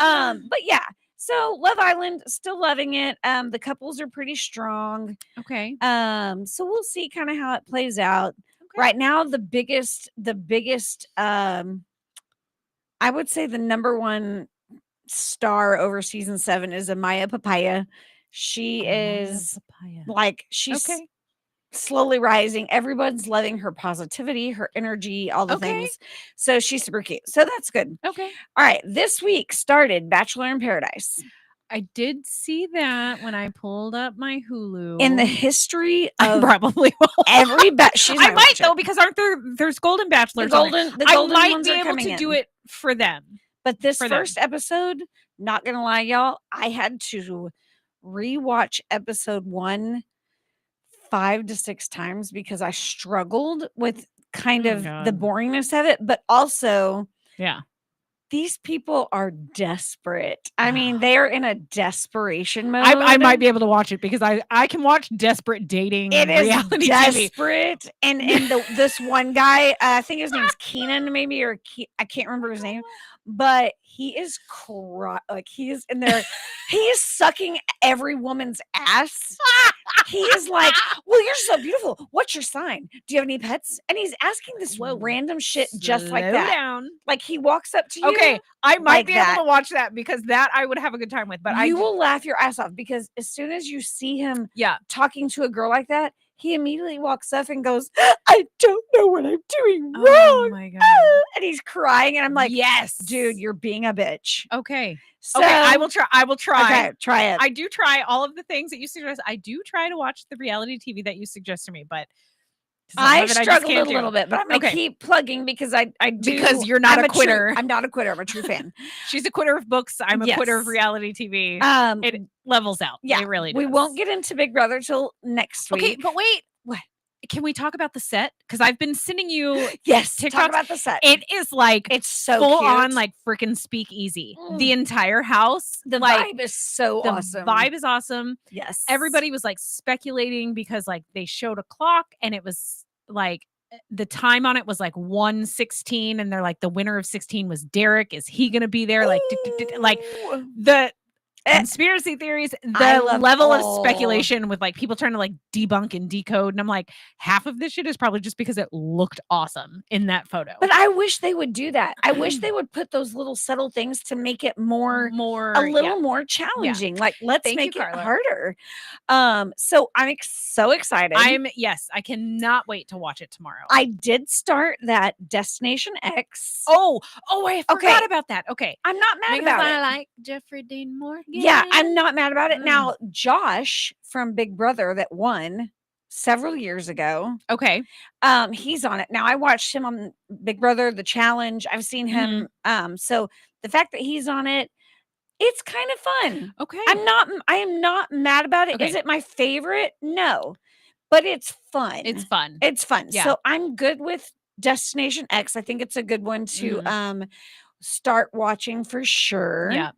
done. But yeah. So Love Island, still loving it. The couples are pretty strong. Okay. So we'll see kind of how it plays out. Okay. Right now, the biggest, I would say the number one star over season 7 is Amaya Papaya. She is like, she's slowly rising. Everyone's loving her positivity, her energy, all the things. So she's super cute. So that's good. Okay. All right. This week started Bachelor in Paradise. I did see that when I pulled up my Hulu. In the history of probably every I might though, because aren't there's Golden Bachelors? The golden I might ones be are able coming to do in. it for them. But this first episode, not gonna lie, y'all, I had to rewatch episode 1 5 to 6 times because I struggled with kind of the boringness of it, but also these people are desperate. I mean, they're in a desperation mode. I might be able to watch it because I can watch desperate dating. It is reality desperate. TV. And this one guy, I think his name's Keenan, maybe, or I can't remember his name, but he is he is in there. He is sucking every woman's ass. He is like, well, you're so beautiful. What's your sign? Do you have any pets? And he's asking this random shit just like that. Down. Like, he walks up to you. Okay, I might like be able to watch that because that I would have a good time with. But you will laugh your ass off because as soon as you see him talking to a girl like that, he immediately walks up and goes, I don't know what I'm doing wrong. Oh my God. And he's crying. And I'm like, yes, dude, you're being a bitch. Okay. So, okay, I will try. Okay, try it. I do try all of the things that you suggest. I do try to watch the reality TV that you suggest to me, but I struggled a little bit, but I'm gonna keep plugging because I do. Because you're not a quitter. I'm not a quitter. I'm a true fan. She's a quitter of books. I'm a quitter of reality TV. It levels out. Yeah, it really does. We won't get into Big Brother till next week. Okay, but wait. What? Can we talk about the set? Because I've been sending you TikTok talk about the set. It is like it's so full cute. on like freaking speakeasy. The entire house. The like, vibe is so awesome. The vibe is awesome. Yes. Everybody was like speculating because like they showed a clock and it was like the time on it was like 1:16, and they're like, the winner of 16 was Derek. Is he going to be there? Like, like the conspiracy theories, I the love level of all. speculation with like people trying to like debunk and decode. And I'm like, half of this shit is probably just because it looked awesome in that photo. But I wish they would do that. I wish they would put those little subtle things to make it more a little more challenging. Like, let's Thank you, make it Carla. harder. So I'm so excited. Yes, I cannot wait to watch it tomorrow. I did start that Destination X. Oh, I forgot about that. Okay. I'm not mad Because about I it. like Jeffrey Dean Morgan. Yeah, I'm not mad about it. Now, Josh from Big Brother that won several years ago. Okay. He's on it. Now, I watched him on Big Brother, The Challenge. I've seen him. So the fact that he's on it, it's kind of fun. Okay. I am not mad about it. Okay. Is it my favorite? No. But it's fun. It's fun. It's fun. Yeah. So I'm good with Destination X. I think it's a good one to start watching for sure. Yeah.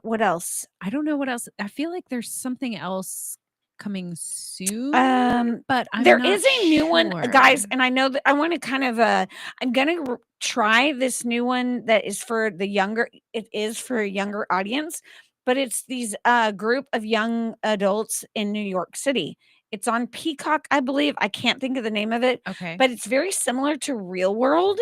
What else? I don't know what else. I feel like there's something else coming soon. But there is a new one, guys, and I know that I want to kind of I'm gonna try this new one that is for the younger. It is for a younger audience, but it's these group of young adults in New York City. It's on Peacock, I believe. I can't think of the name of it. Okay. But it's very similar to Real World.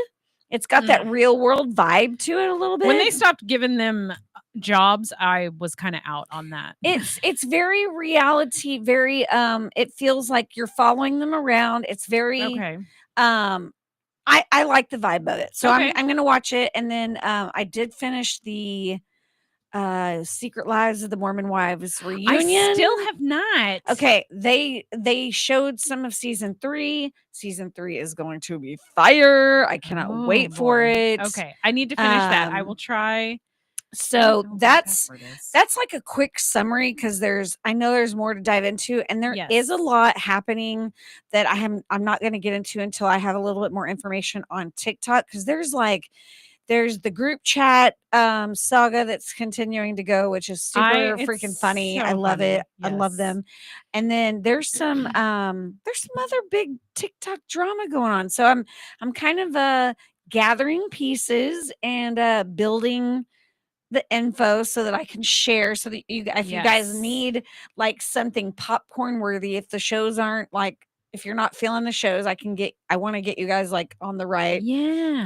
It's got that Real World vibe to it a little bit. When they stopped giving them jobs, I was kind of out on that. It's very reality, very it feels like you're following them around. It's very okay. I like the vibe of it. So Okay. I'm gonna watch it. And then I did finish the Secret Lives of the Mormon Wives reunion. I still have not. Okay, they showed some of season 3. Season 3 is going to be fire. I cannot wait for it. Okay, I need to finish that. I will try. So that's like a quick summary because I know there's more to dive into, and there is a lot happening that I'm not going to get into until I have a little bit more information on TikTok, because there's the group chat saga that's continuing to go, which is super freaking funny. So I love funny. it. I love Yes. them. And then there's some other big TikTok drama going on. So I'm kind of gathering pieces and building the info so that I can share, so that if you guys need like something popcorn worthy, if the shows aren't like, if you're not feeling the shows, I want to get you guys like on the right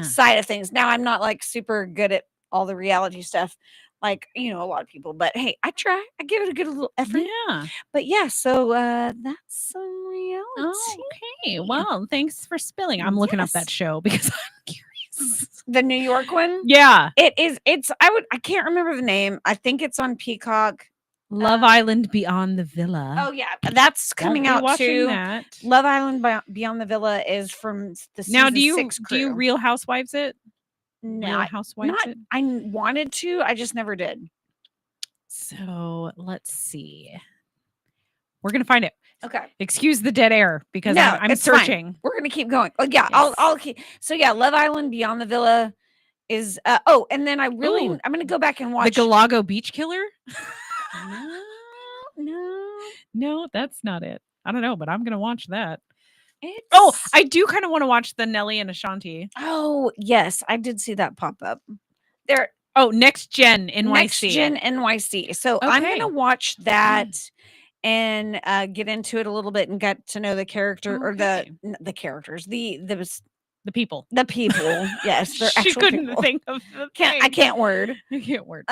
side of things. Now, I'm not like super good at all the reality stuff, like, a lot of people, but hey, I try. I give it a good little effort. Yeah. But yeah, so that's some reality. Okay. Well, thanks for spilling. I'm looking up that show because I'm curious. The New York one? Yeah. It is. I can't remember the name. I think it's on Peacock. Love Island Beyond the Villa. Oh yeah, that's coming out too. That. Love Island Beyond the Villa is from the season Now, do you 6 crew. do you Real Housewives it? No, Real Housewives it? I wanted to. I just never did. So let's see. We're gonna find it. Okay. Excuse the dead air because No, I'm it's fine. searching. We're gonna keep going. Oh yeah, I'll keep. So yeah, Love Island Beyond the Villa is. And then I'm gonna go back and watch the Galago Beach Killer. No, that's not it. I don't know, but I'm gonna watch that. It's... Oh, I do kind of want to watch the Nelly and Ashanti. Oh yes, I did see that pop up. There. Oh, Next Gen NYC. Next Gen NYC. So I'm gonna watch that and get into it a little bit and get to know the character or the characters, the people. The people. Yes, they're she actual couldn't people. think of the I can't word. I can't word.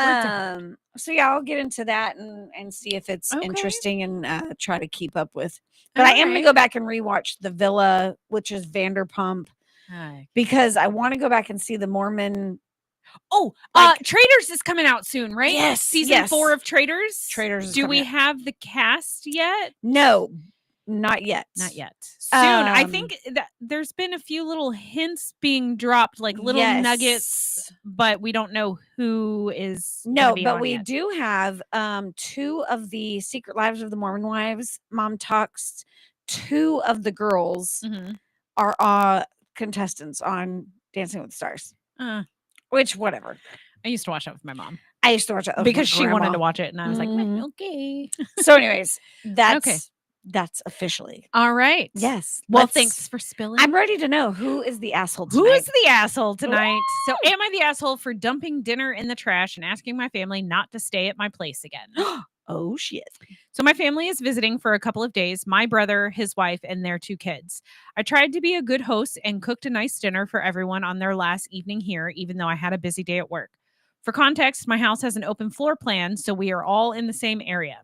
So yeah, I'll get into that and see if it's interesting and try to keep up with. But I am gonna go back and rewatch The Villa, which is Vanderpump, because I want to go back and see the Mormon. Oh, Traitors is coming out soon, right? Yes, season 4 of Traitors. Traitors. Do we have the cast yet? No, not yet. Not yet. Soon. I think that there's been a few little hints being dropped, like little nuggets, but we don't know who is. No, but we do have 2 of the Secret Lives of the Mormon Wives mom talks. 2 of the girls are contestants on Dancing with the Stars. Which, whatever. I used to watch that with my mom. I used to watch it because she wanted to watch it, and I was like, okay. So, anyways, that's That's officially. All right. Yes. Well, let's- thanks for spilling. I'm ready to know who is the asshole tonight. Who is the asshole tonight? So, am I the asshole for dumping dinner in the trash and asking my family not to stay at my place again? Oh, shit. So, my family is visiting for a couple of days, my brother, his wife, and their 2 kids. I tried to be a good host and cooked a nice dinner for everyone on their last evening here, even though I had a busy day at work. For context, my house has an open floor plan, so we are all in the same area.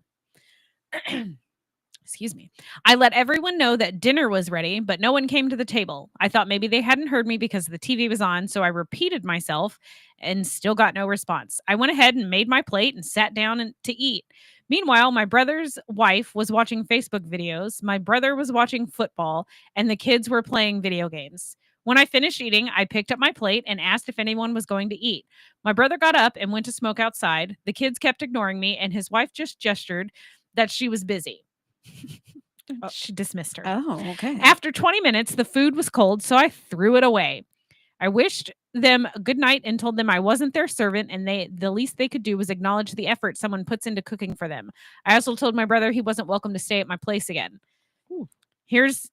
Excuse me. I let everyone know that dinner was ready, but no one came to the table. I thought maybe they hadn't heard me because the TV was on, so I repeated myself and still got no response. I went ahead and made my plate and sat down to eat. Meanwhile, my brother's wife was watching Facebook videos, my brother was watching football, and the kids were playing video games. When I finished eating, I picked up my plate and asked if anyone was going to eat. My brother got up and went to smoke outside. The kids kept ignoring me, and his wife just gestured that she was busy. She dismissed her. Oh, okay. After 20 minutes, the food was cold, so I threw it away. I wished them a good night and told them I wasn't their servant, and the least they could do was acknowledge the effort someone puts into cooking for them. I also told my brother he wasn't welcome to stay at my place again. Ooh. Here's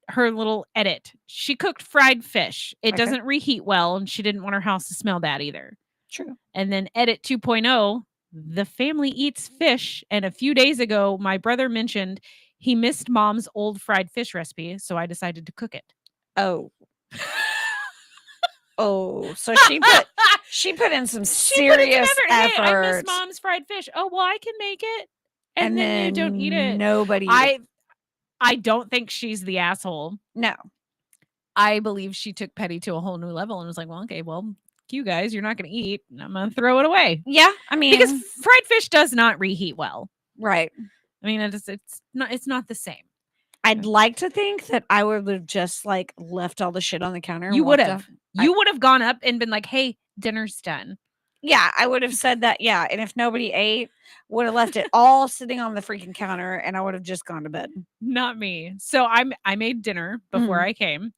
her little edit. She cooked fried fish. It doesn't reheat well, and she didn't want her house to smell bad either. True. And then edit 2.0. The family eats fish, and a few days ago, my brother mentioned he missed mom's old fried fish recipe, so I decided to cook it. Oh. Oh, so she put in some serious effort. Hey, I miss mom's fried fish. Oh, well, I can make it. And then you don't eat it. Nobody. I don't think she's the asshole. No. I believe she took petty to a whole new level and was like, well, okay, well, you guys, you're not going to eat. And I'm going to throw it away. Yeah. I mean, because fried fish does not reheat well. Right. I mean, it's not the same. I'd like to think that I would have just like left all the shit on the counter. You would have. You would have gone up and been like, hey, dinner's done. Yeah, I would have said that. Yeah. And if nobody ate, would have left it all sitting on the freaking counter and I would have just gone to bed. Not me. So I made dinner before I came.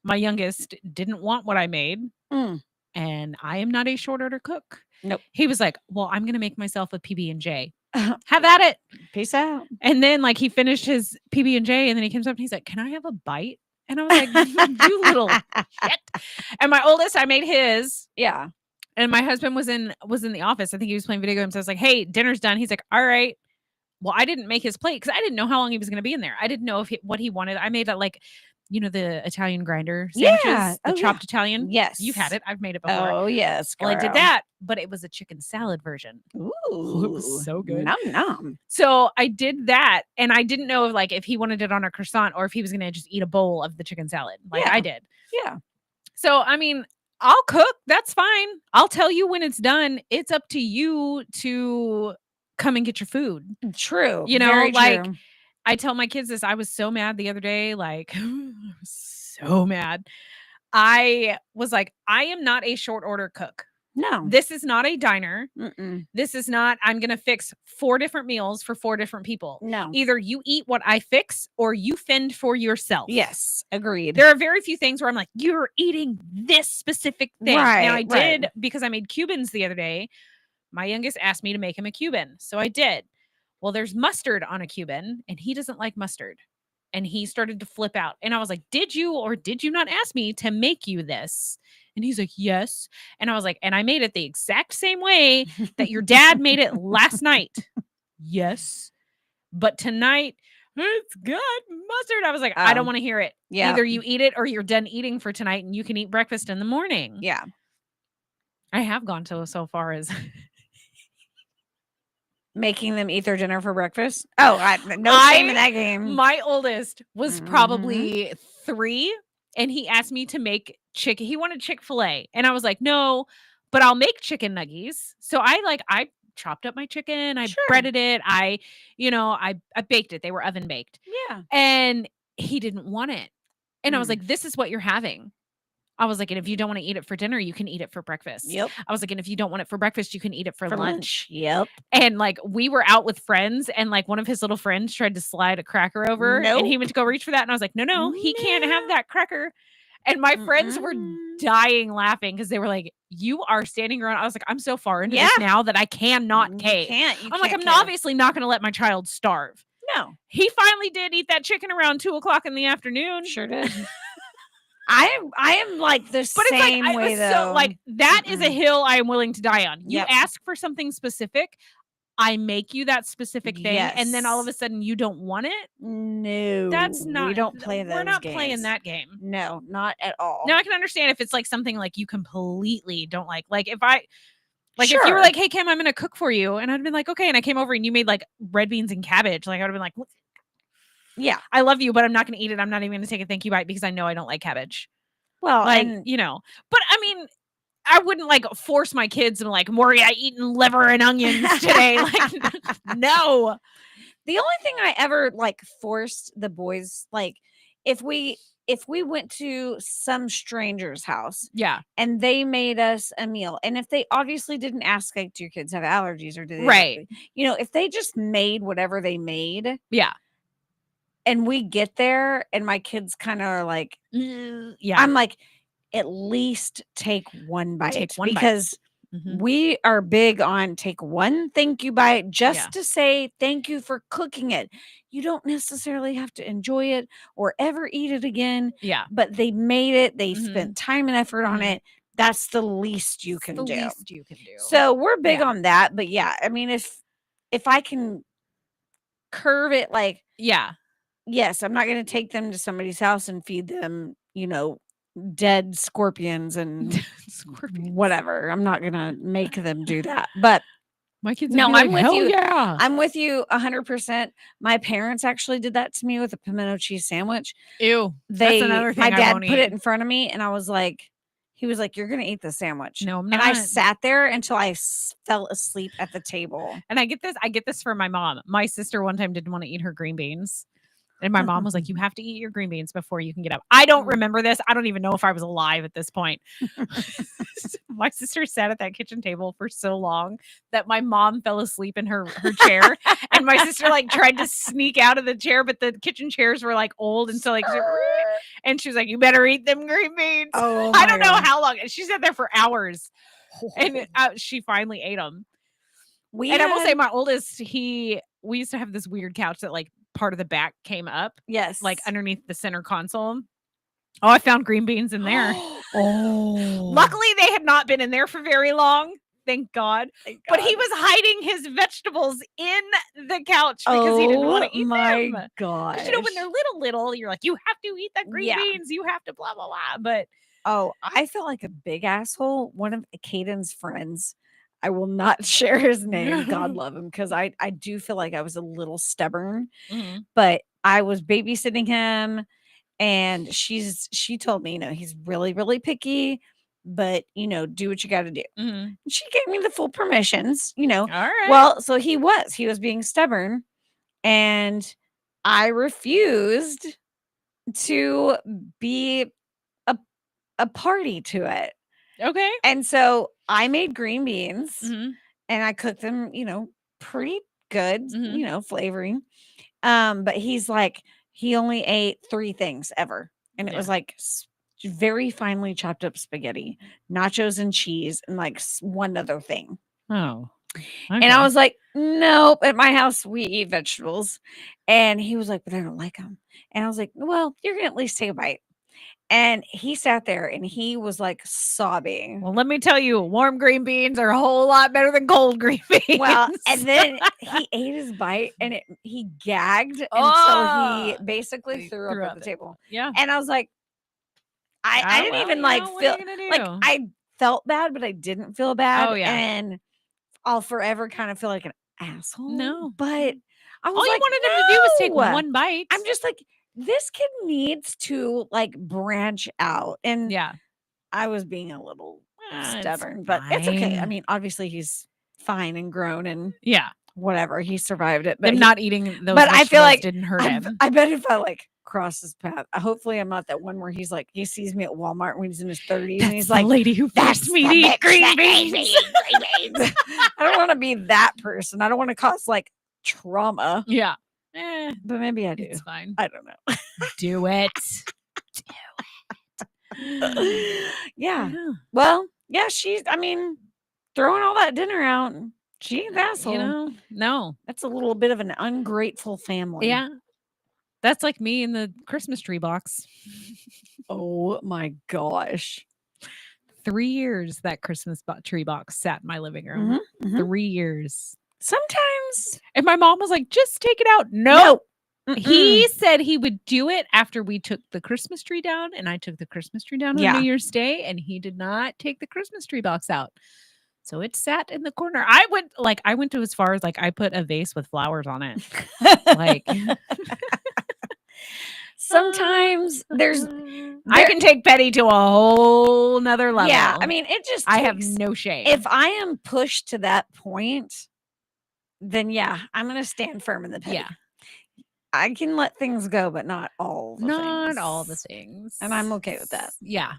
My youngest didn't want what I made. And I am not a short order cook. Nope. He was like, well, I'm going to make myself a PB&J. Have at it. Peace out. And then like he finished his PB&J and then he comes up and he's like, can I have a bite? And I was like, you little shit. And my oldest, I made his. Yeah. And my husband was in the office. I think he was playing video games. I was like, hey, dinner's done. He's like, all right. Well, I didn't make his plate because I didn't know how long he was going to be in there. I didn't know what he wanted. I made the Italian grinder sandwiches, the chopped Italian. Yes. You've had it. I've made it before. Oh, yes. Well, I did that, but it was a chicken salad version. Ooh. It was so good. Nom nom. So I did that, and I didn't know if he wanted it on a croissant or if he was going to just eat a bowl of the chicken salad like I did. Yeah. So, I mean, I'll cook. That's fine. I'll tell you when it's done. It's up to you to come and get your food. True. You know, Very like true. I tell my kids this. I was so mad the other day. Like, I was so mad. I was like, I am not a short order cook. No. This is not a diner. Mm-mm. This is not, I'm going to fix 4 different meals for 4 different people. No. Either you eat what I fix or you fend for yourself. Yes. Agreed. There are very few things where I'm like, you're eating this specific thing. Right, Now I did right. because I made Cubans the other day. My youngest asked me to make him a Cuban. So I did. Well, there's mustard on a Cuban and he doesn't like mustard. And he started to flip out. And I was like, did you or did you not ask me to make you this? And he's like, yes. And I was like, and I made it the exact same way that your dad made it last night. Yes. But tonight, it's got mustard. I was like, I don't want to hear it. Yeah. Either you eat it or you're done eating for tonight and you can eat breakfast in the morning. Yeah. I have gone so far as making them eat their dinner for breakfast. Oh, no shame in that game. My oldest was probably 3 and he asked me to make chicken. He wanted Chick-fil-A and I was like, no, but I'll make chicken nuggies. So I chopped up my chicken. I breaded it. I baked it. They were oven baked. Yeah. And he didn't want it. And I was like, this is what you're having. I was like, and if you don't want to eat it for dinner, you can eat it for breakfast. Yep. I was like, and if you don't want it for breakfast, you can eat it for lunch. Yep. And like we were out with friends and like one of his little friends tried to slide a cracker over and he went to go reach for that. And I was like, no, he can't have that cracker. And my friends were dying laughing because they were like, "You are standing around." I was like, "I'm so far into this now that I cannot cave." I'm like, "I'm obviously not going to let my child starve." No. He finally did eat that chicken around 2:00 in the afternoon. Sure did. I am like the same way though. So like that is a hill I am willing to die on. You ask for something specific, I make you that specific thing, and then all of a sudden you don't want it. No, that's not. We don't play those. We're not games. playing that game. No, not at all. Now I can understand if it's like something like you completely don't like. Like if I. Like if you were like, "Hey Kim, I'm gonna cook for you," and I'd been like, "Okay," and I came over and you made like red beans and cabbage, like I would have been like, "Yeah, I love you, but I'm not gonna eat it. I'm not even gonna take a thank you bite because I know I don't like cabbage." Well, like and you know, but I mean, I wouldn't like force my kids and like, "Maury, I eaten liver and onions today." Like, no. The only thing I ever like forced the boys, like if we went to some stranger's house, and they made us a meal, and if they obviously didn't ask, like, do your kids have allergies or do they, you know, if they just made whatever they made, and we get there and my kids kind of are like, I'm like, at least take one bite because we are big on take one thank you bite just to say thank you for cooking it. You don't necessarily have to enjoy it or ever eat it again. But they made it. They spent time and effort on it. That's the least you can do. So we're big on that. But yeah, I mean, if I can curve it, like, yes, I'm not going to take them to somebody's house and feed them, you know, dead scorpions and whatever. I'm not going to make them do that. But my kids, no, I'm like, with you. Yeah. I'm with you 100%. My parents actually did that to me with a pimento cheese sandwich. Ew. That's another thing. My dad put it in front of me and I was like, he was like, "You're going to eat the sandwich." No, I'm not. And I sat there until I fell asleep at the table. And I get this from my mom. My sister one time didn't want to eat her green beans. And my mom was like, "You have to eat your green beans before you can get up." I don't remember this. I don't even know if I was alive at this point. My sister sat at that kitchen table for so long that my mom fell asleep in her chair. And my sister like tried to sneak out of the chair, but the kitchen chairs were like old. And so like, and she was like, "You better eat them green beans." Oh, I don't know how long. And she sat there for hours. And she finally ate them. I will say my oldest, we used to have this weird couch that like part of the back came up. Yes. Like underneath the center console. Oh, I found green beans in there. Luckily, they had not been in there for very long. Thank God. But he was hiding his vegetables in the couch because he didn't want to eat them. Oh my God. You know, when they're little, you're like, you have to eat that green beans. You have to blah, blah, blah. But I felt like a big asshole. One of Caden's friends, I will not share his name. God love him. Because I do feel like I was a little stubborn. But I was babysitting him. And she told me, you know, he's really, really picky. But, you know, do what you got to do. She gave me the full permissions, you know. All right. Well, so he was being stubborn. And I refused to be a party to it. Okay. And so I made green beans and I cooked them, you know, pretty good, you know, flavoring. But he's like, he only ate 3 things ever. And it was like very finely chopped up spaghetti, nachos and cheese, and like one other thing. Oh. Okay. And I was like, nope, at my house, we eat vegetables. And he was like, but I don't like them. And I was like, well, you're going to at least take a bite. And he sat there and he was like sobbing. Well, let me tell you, warm green beans are a whole lot better than cold green beans. Well, and then he ate his bite and he gagged until he basically threw up at the table. Yeah. And I was like, I didn't even like feel like I felt bad, but I didn't feel bad. Oh, yeah. And I'll forever kind of feel like an asshole. No. But I was all you like, wanted him to do was take one bite. I'm just like, this kid needs to like branch out. And I was being a little stubborn, but it's okay. I mean, obviously he's fine and grown and whatever. He survived it. But not eating those but I feel like didn't hurt him. I bet if I like cross his path, hopefully I'm not that one where he's like, he sees me at Walmart when he's in his 30s and he's like, lady who forced me to eat green beans. I don't want to be that person. I don't want to cause like trauma. Yeah. But maybe I do. It's fine. I don't know. Do it. Yeah. Well, yeah, throwing all that dinner out. She ain't the asshole. No. That's a little bit of an ungrateful family. Yeah. That's like me in the Christmas tree box. Oh my gosh. 3 years that Christmas tree box sat in my living room. 3 years. Sometimes. And my mom was like, just take it out. No. He said he would do it after we took the Christmas tree down, and I took the Christmas tree down on New Year's Day, and he did not take the Christmas tree box out. So it sat in the corner. I went to as far as I put a vase with flowers on it. Sometimes I can take petty to a whole nother level. Yeah, I mean, it just I have no shame. If I am pushed to that point, then yeah, I'm going to stand firm in the petty. Yeah. I can let things go, but not all the things. Not all the things. And I'm okay with that. Yeah.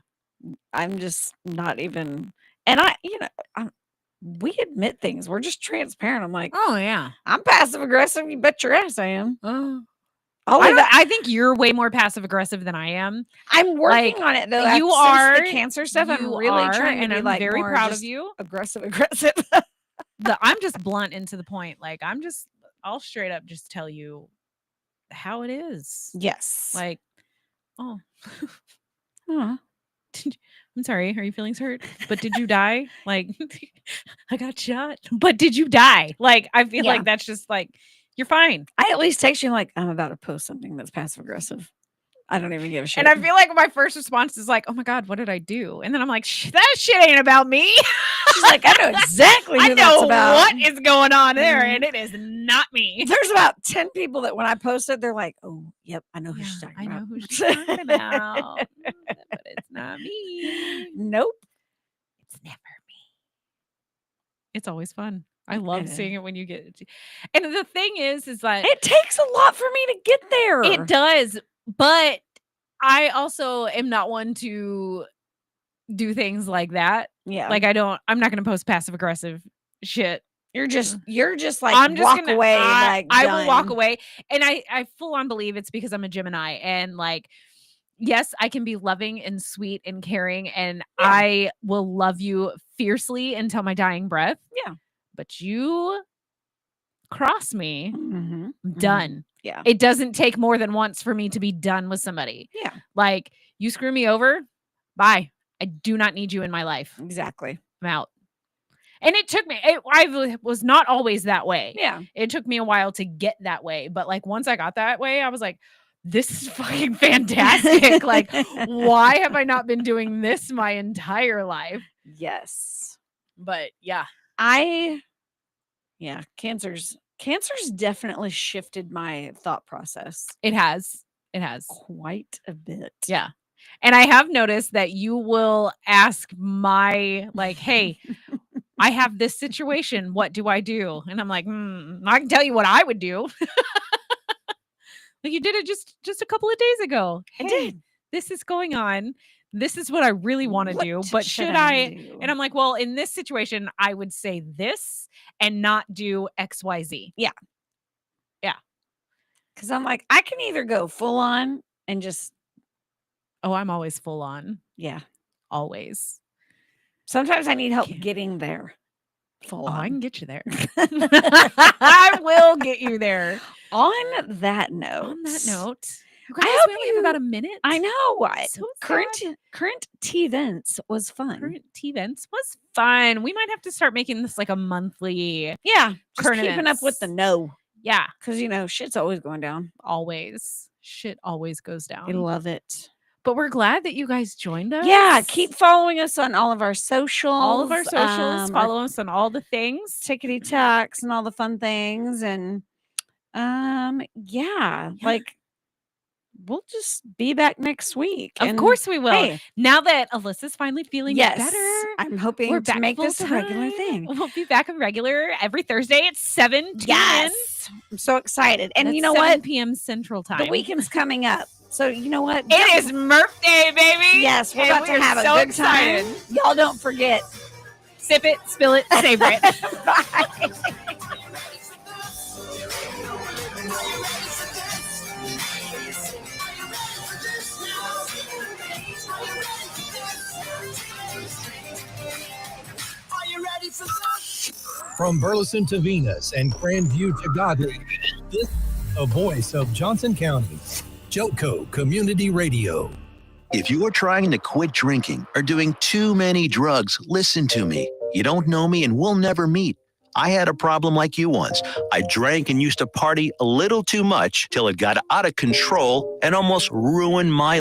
I'm just not even, and we admit things. We're just transparent. I'm like, oh yeah, I'm passive aggressive. You bet your ass I am. I think you're way more passive aggressive than I am. I'm working on it though. You are the cancer stuff. I'm really trying to and be I'm very more proud of you. Aggressive. I'm just blunt and to the point. I'll straight up just tell you how it is. Yes. I'm sorry. Are your feelings hurt? But did you die? I got shot. But did you die? I feel like that's just you're fine. I at least text you I'm about to post something that's passive aggressive. I don't even give a shit. And I feel like my first response is oh my God, what did I do? And then I'm like, that shit ain't about me. She's like, I know exactly who that's about. What is going on there, and it is not me. There's about 10 people that when I post it, they're like, oh, yep, I know who she's talking about. I know who she's talking about. But it's not me. Nope. It's never me. It's always fun. I love seeing it when you get it. And the thing is that it takes a lot for me to get there. It does. But I also am not one to do things like that. Yeah. I'm not going to post passive aggressive shit. You're just I'm just walk away. I will walk away. And I full on believe it's because I'm a Gemini. And yes, I can be loving and sweet and caring. And I will love you fiercely until my dying breath. Yeah. But you cross me, I'm done. Yeah. It doesn't take more than once for me to be done with somebody. Yeah. You screw me over, bye. I do not need you in my life. Exactly. I'm out. And it took me, I was not always that way. Yeah. It took me a while to get that way. But once I got that way, I was like, this is fucking fantastic. Why have I not been doing this my entire life? Yes. But yeah. Cancer's definitely shifted my thought process. It has quite a bit. Yeah. And I have noticed that you will ask my hey, I have this situation. What do I do? And I'm like, I can tell you what I would do. You did it just a couple of days ago. I did. This is going on. This is what I really want to do. But should I do? And I'm like, well, in this situation, I would say this and not do XYZ. Yeah. Yeah. Because I'm like, I can either go full on and just. Oh, I'm always full on. Yeah. Always. Sometimes I need help getting there. Full on. I can get you there. I will get you there. On that note. Guys, I hope you have about a minute. I know. So current T events was fun. Current T events was fun. We might have to start making this a monthly. Yeah. Just keeping events. Up with the no. Yeah. Because shit's always going down. Always. Shit always goes down. I love it. But we're glad that you guys joined us. Yeah, keep following us on all of our socials. Follow us on all the things. Tickety Talks and all the fun things. And we'll just be back next week. Of course we will. Hey, now that Alyssa's finally feeling better. I'm hoping to make this a regular thing. We'll be back on regular every Thursday at 7 Yes. I'm so excited. And that's you know 7 what? p.m. Central Time. The weekend's coming up. So you know what? It is Murph Day, baby. Yes, we're about to have a good time. Y'all don't forget. Sip it, spill it, savor it. Bye. From Burleson to Venus and Grandview to Godly, this is the voice of Johnson County, Joco Community Radio. If you are trying to quit drinking or doing too many drugs, listen to me. You don't know me and we'll never meet. I had a problem like you once. I drank and used to party a little too much till it got out of control and almost ruined my